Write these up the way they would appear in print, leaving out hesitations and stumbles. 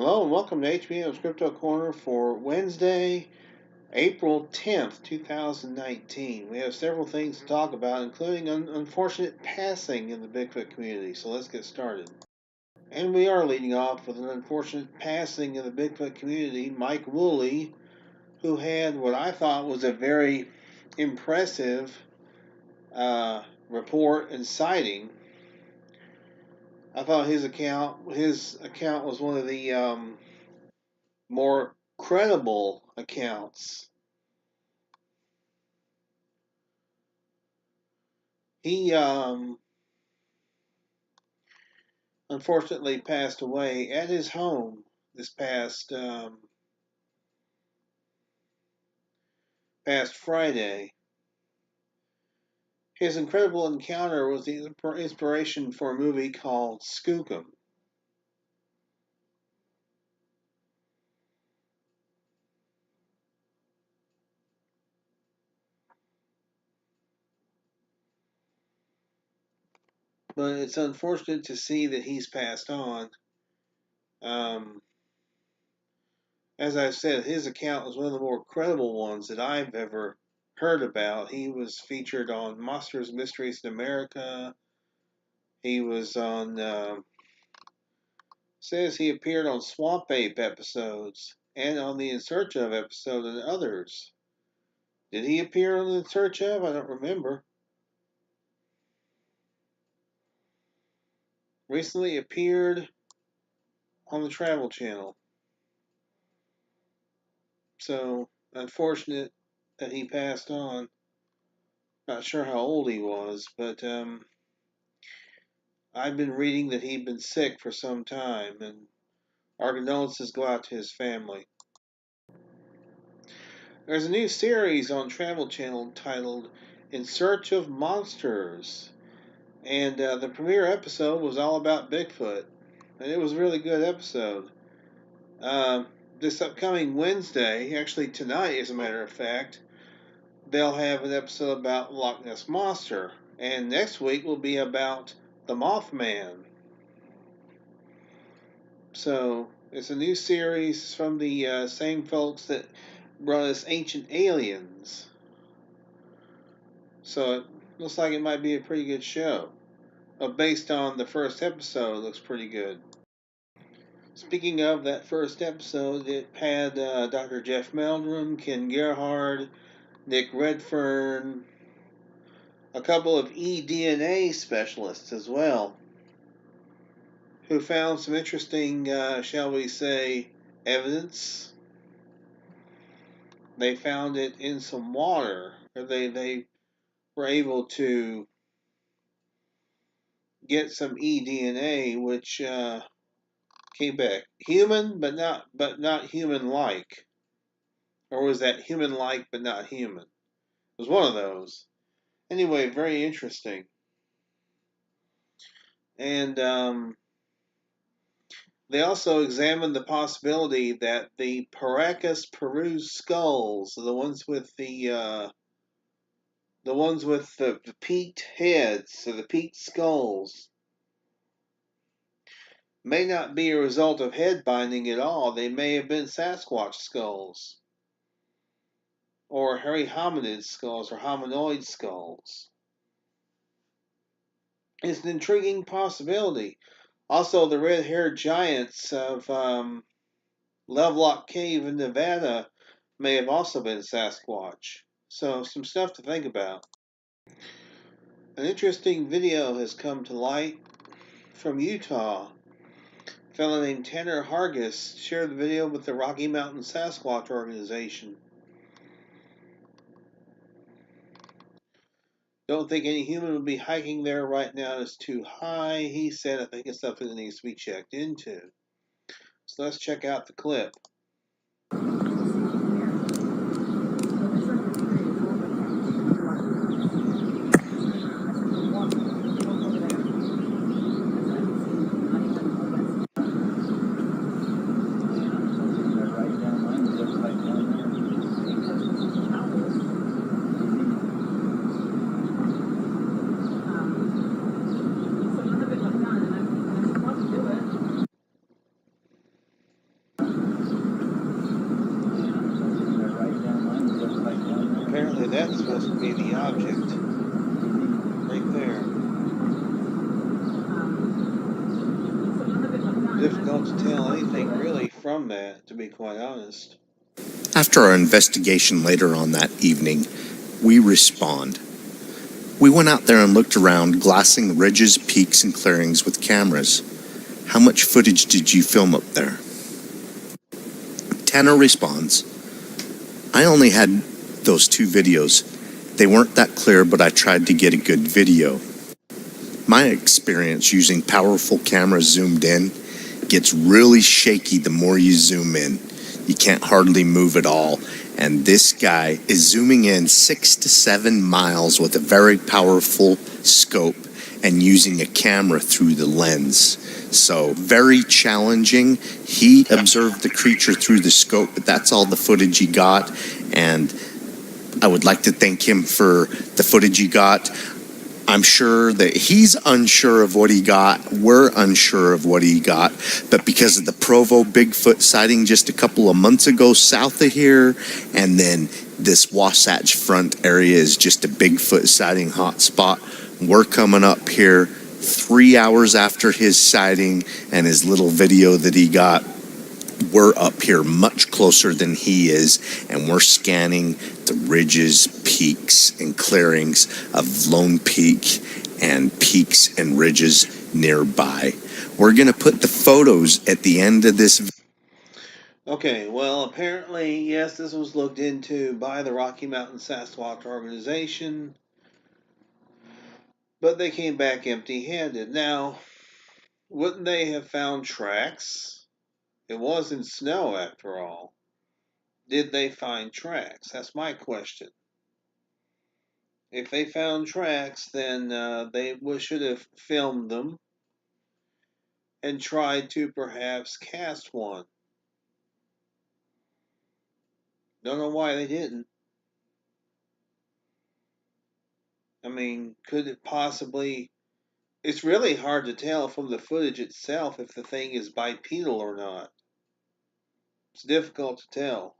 Hello and welcome to HBM's Crypto-Corner for Wednesday, April 10th, 2019. We have several things to talk about, including unfortunate passing in the Bigfoot community. So let's get started. And we are leading off with an unfortunate passing in the Bigfoot community. Mike Woolley, who had what I thought was a very impressive report and sighting. I thought his account was one of the more credible accounts. He unfortunately passed away at his home this past Friday. His incredible encounter was the inspiration for a movie called Skookum. But it's unfortunate to see that he's passed on. As I've said, his account was one of the more credible ones that I've ever heard about. He was featured on Monsters and Mysteries in America. He was on, says he appeared on Swamp Ape episodes and on the In Search Of episode and others. Did he appear on the In Search Of? I don't remember. Recently appeared on the Travel Channel. So, unfortunate that he passed on. Not sure how old he was, but I've been reading that he'd been sick for some time, and our condolences go out to his family. There's a new series on Travel Channel titled In Search of Monsters, and the premiere episode was all about Bigfoot, and it was a really good episode. This upcoming Wednesday, actually tonight as a matter of fact, they'll have an episode about Loch Ness Monster, and next week will be about the Mothman. So it's a new series from the same folks that brought us Ancient Aliens. So it looks like it might be a pretty good show. Based on the first episode, it looks pretty good. Speaking of that first episode, it had Dr. Jeff Meldrum, Ken Gerhard, Nick Redfern, a couple of eDNA specialists as well, who found some interesting, shall we say, evidence. They found it in some water. They were able to get some eDNA, which came back human, but not human-like, or was that human-like but not human? It was one of those. Anyway, very interesting. And they also examined the possibility that the Paracas Peru skulls, the ones with the peaked heads, so the peaked skulls, may not be a result of head binding at all. They may have been Sasquatch skulls, or hairy hominid skulls, or hominoid skulls. It's an intriguing possibility. Also, the red-haired giants of Lovelock Cave in Nevada may have also been Sasquatch. So, some stuff to think about. An interesting video has come to light from Utah. A fellow named Tanner Hargis shared the video with the Rocky Mountain Sasquatch organization. Don't think any human would be hiking there right now. It's too high, he said. I think it's something that needs to be checked into. So let's check out the clip. that's supposed to be the object. Right there. Difficult to tell anything really from that, to be quite honest. After our investigation later on that evening, we respond. We went out there and looked around, glassing ridges, peaks, and clearings with cameras. How much footage did you film up there? Tanner responds, I only had those 2 videos. They weren't that clear, but I tried to get a good video. My experience using powerful cameras zoomed in gets really shaky the more you zoom in. You can't hardly move at all. And this guy is zooming in 6 to 7 miles with a very powerful scope and using a camera through the lens. So very challenging. He observed the creature through the scope, but that's all the footage he got. And I would like to thank him for the footage he got. I'm sure that he's unsure of what he got. We're unsure of what he got. But because of the Provo Bigfoot sighting just a couple of months ago south of here, and then this Wasatch Front area is just a Bigfoot sighting hotspot, we're coming up here 3 hours after his sighting and his little video that he got. We're up here much closer than he is, and we're scanning the ridges, peaks, and clearings of Lone Peak and peaks and ridges nearby. We're going to put the photos at the end of this. Okay, well, apparently, yes, this was looked into by the Rocky Mountain Sasquatch organization, but they came back empty-handed. Now, wouldn't they have found tracks? It wasn't snow, after all. Did they find tracks? That's my question. If they found tracks, then they should have filmed them and tried to perhaps cast one. Don't know why they didn't. I mean, could it possibly... It's really hard to tell from the footage itself if the thing is bipedal or not. It's difficult to tell.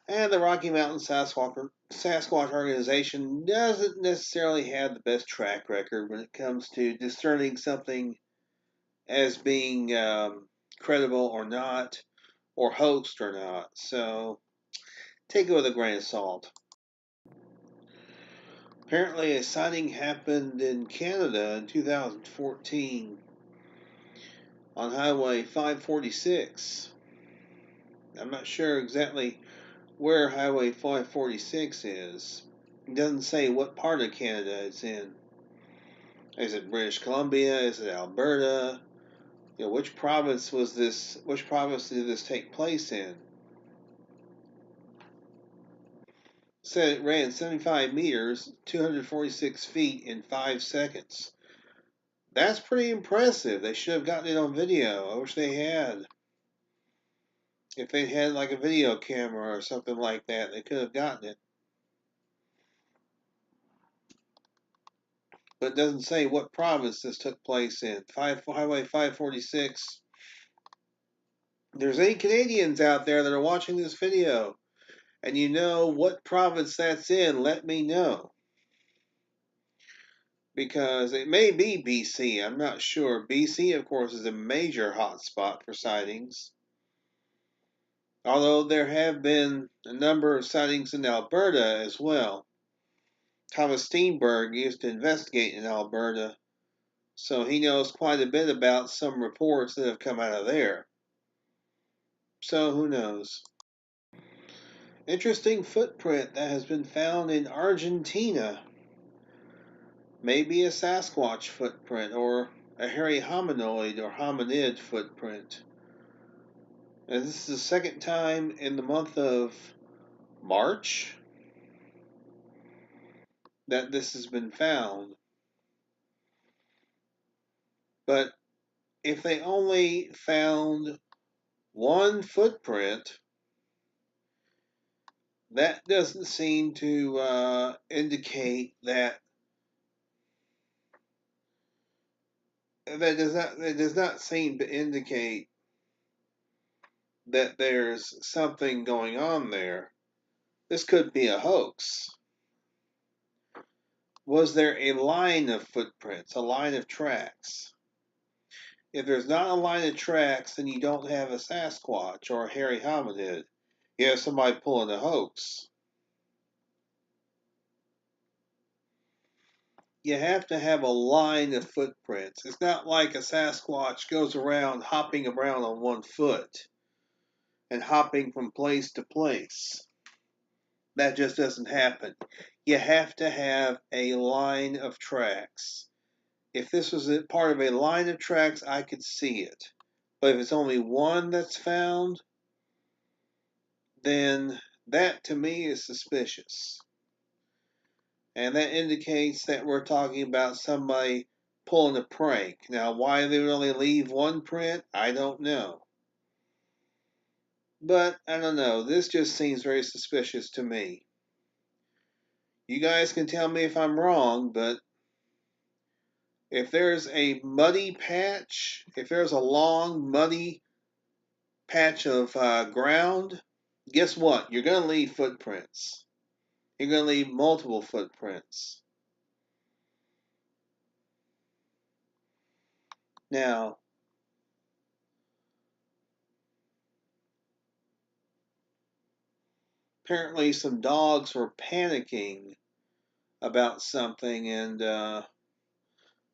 And the Rocky Mountain Sasquatch organization doesn't necessarily have the best track record when it comes to discerning something as being credible or not, or hoaxed or not. So take it with a grain of salt. Apparently, a sighting happened in Canada in 2014 on Highway 546. I'm not sure exactly where Highway 546 is. It doesn't say what part of Canada it's in. Is it British Columbia? Is it Alberta? Which province was this? Which province did this take place in? It said it ran 75 meters, 246 feet in 5 seconds. That's pretty impressive. They should have gotten it on video. I wish they had. If they had like a video camera or something like that, they could have gotten it. But it doesn't say what province this took place in. Highway 546. If there's any Canadians out there that are watching this video and you know what province that's in, let me know. Because it may be BC, I'm not sure. BC, of course, is a major hotspot for sightings. Although there have been a number of sightings in Alberta as well. Thomas Steenberg used to investigate in Alberta, so he knows quite a bit about some reports that have come out of there. So who knows? Interesting footprint that has been found in Argentina. Maybe a Sasquatch footprint or a hairy hominoid or hominid footprint. And this is the second time in the month of March that this has been found. But if they only found one footprint, that doesn't seem to indicate that that does not seem to indicate that there's something going on there. This could be a hoax. Was there a line of footprints, a line of tracks? If there's not a line of tracks, then you don't have a Sasquatch or a hairy hominid. You have somebody pulling a hoax. You have to have a line of footprints. It's not like a Sasquatch goes around hopping around on one foot and hopping from place to place. That just doesn't happen. You have to have a line of tracks. If this was a part of a line of tracks, I could see it. But if it's only one that's found, then that to me is suspicious. And that indicates that we're talking about somebody pulling a prank. Now, why they would only leave one print, I don't know. But, I don't know, this just seems very suspicious to me. You guys can tell me if I'm wrong, but if there's a muddy patch, if there's a long, muddy patch of ground, guess what? You're going to leave footprints. You're going to leave multiple footprints. Now, apparently some dogs were panicking about something, and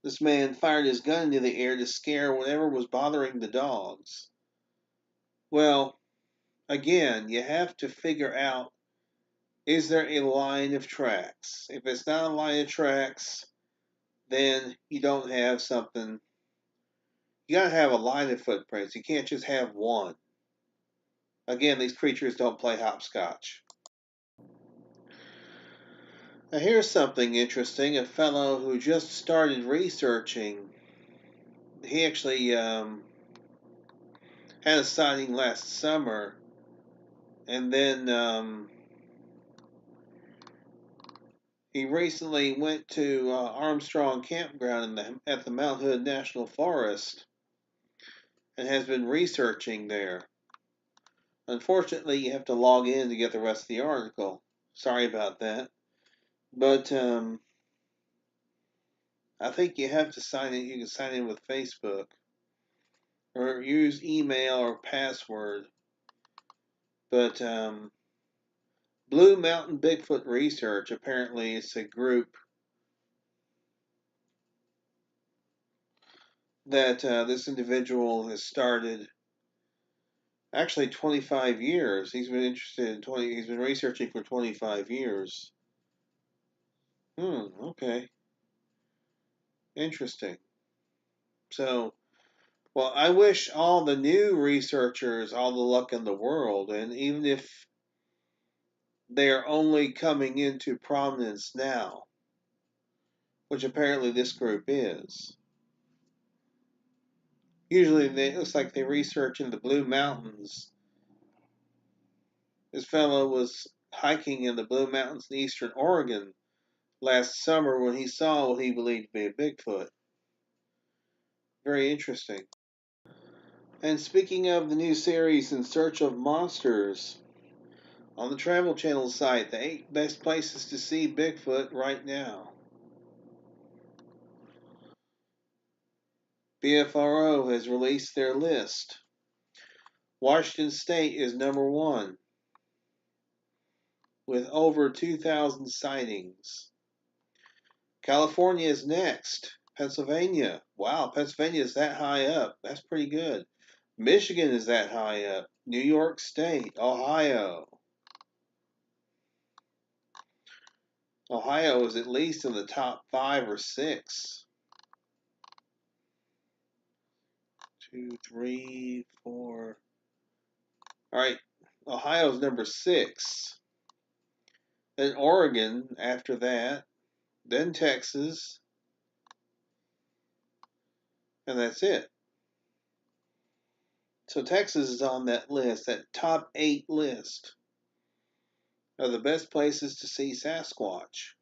this man fired his gun into the air to scare whatever was bothering the dogs. Well, again, you have to figure out, is there a line of tracks? If it's not a line of tracks, then you don't have something. You gotta have a line of footprints. You can't just have one. Again, these creatures don't play hopscotch. Now, here's something interesting. A fellow who just started researching, he actually had a sighting last summer, and then he recently went to Armstrong Campground at the Mount Hood National Forest and has been researching there. Unfortunately, you have to log in to get the rest of the article. Sorry about that. But I think you have to sign in. You can sign in with Facebook or use email or password. But Blue Mountain Bigfoot Research, apparently it's a group that this individual has started. Actually, 25 years. He's been interested in 20. He's been researching for 25 years. Okay. Interesting. So, well, I wish all the new researchers all the luck in the world, and even if they're only coming into prominence now, which apparently this group is. Usually, it looks like they research in the Blue Mountains. This fellow was hiking in the Blue Mountains in eastern Oregon last summer when he saw what he believed to be a Bigfoot. Very interesting. And speaking of the new series In Search of Monsters, on the Travel Channel site, the 8 best places to see Bigfoot right now. BFRO has released their list. Washington State is number 1 with over 2,000 sightings. California is next. Pennsylvania. Wow, Pennsylvania is that high up. That's pretty good. Michigan is that high up. New York State. Ohio. Ohio is at least in the top 5 or 6. 2, 3, 4. All right, Ohio's number 6. Then Oregon after that. Then Texas. And that's it. So Texas is on that list, that top 8 list of the best places to see Sasquatch.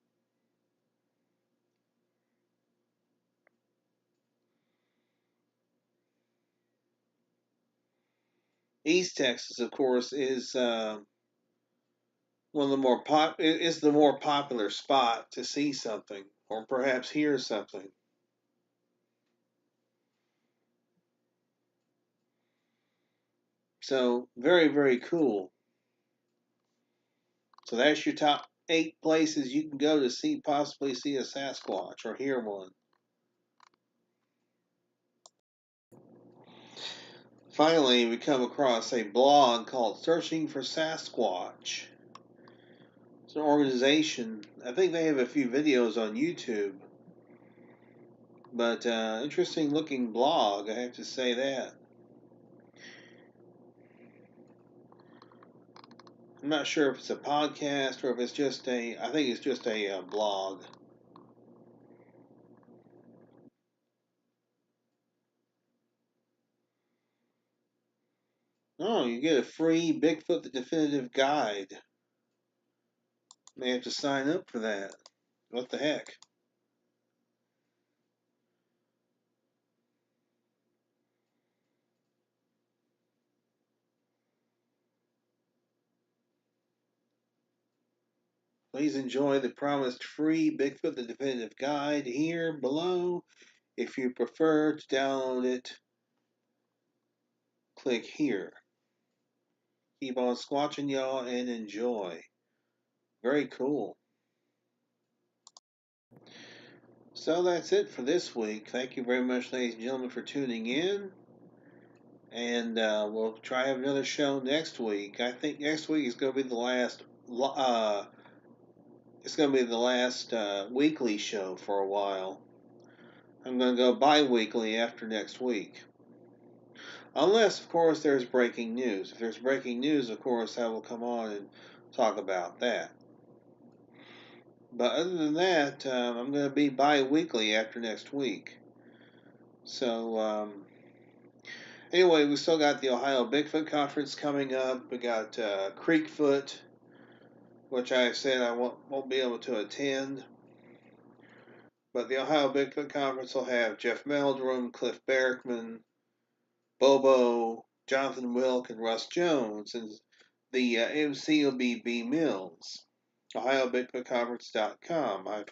East Texas, of course, is one of the more is the more popular spot to see something. or perhaps hear something. So, very, very cool. So that's your top 8 places you can go to possibly see a Sasquatch or hear one. Finally, we come across a blog called Searching for Sasquatch. It's an organization. I think they have a few videos on YouTube. But interesting looking blog, I have to say that. I'm not sure if it's a podcast or if it's just I think it's just a blog. Oh, you get a free Bigfoot the Definitive Guide. May have to sign up for that. What the heck? Please enjoy the promised free Bigfoot the Definitive Guide here below. If you prefer to download it, click here. Keep on squatching, y'all, and enjoy. Very cool. So that's it for this week. Thank you very much, ladies and gentlemen, for tuning in. And we'll try to have another show next week. I think next week is going to be the last. It's going to be the last weekly show for a while. I'm going to go bi-weekly after next week. Unless, of course, there's breaking news. If there's breaking news, of course, I will come on and talk about that. But other than that, I'm going to be bi-weekly after next week. So, anyway, we still got the Ohio Bigfoot Conference coming up. We got Creekfoot, which I said I won't be able to attend. But the Ohio Bigfoot Conference will have Jeff Meldrum, Cliff Barrickman, Bobo, Jonathan Wilk, and Russ Jones. And the MC will be B. Mills. OhioBigfootConference.com. I've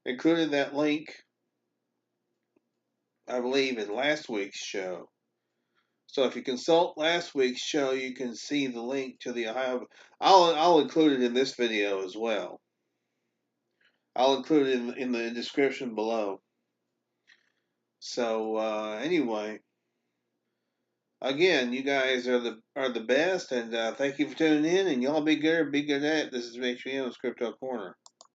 included that link, I believe, in last week's show. So if you consult last week's show, you can see the link to the Ohio. I'll include it in this video as well. I'll include it in the description below. So anyway, again, you guys are the best, and thank you for tuning in. And y'all be good at it. This is May-HBM with Crypto Corner.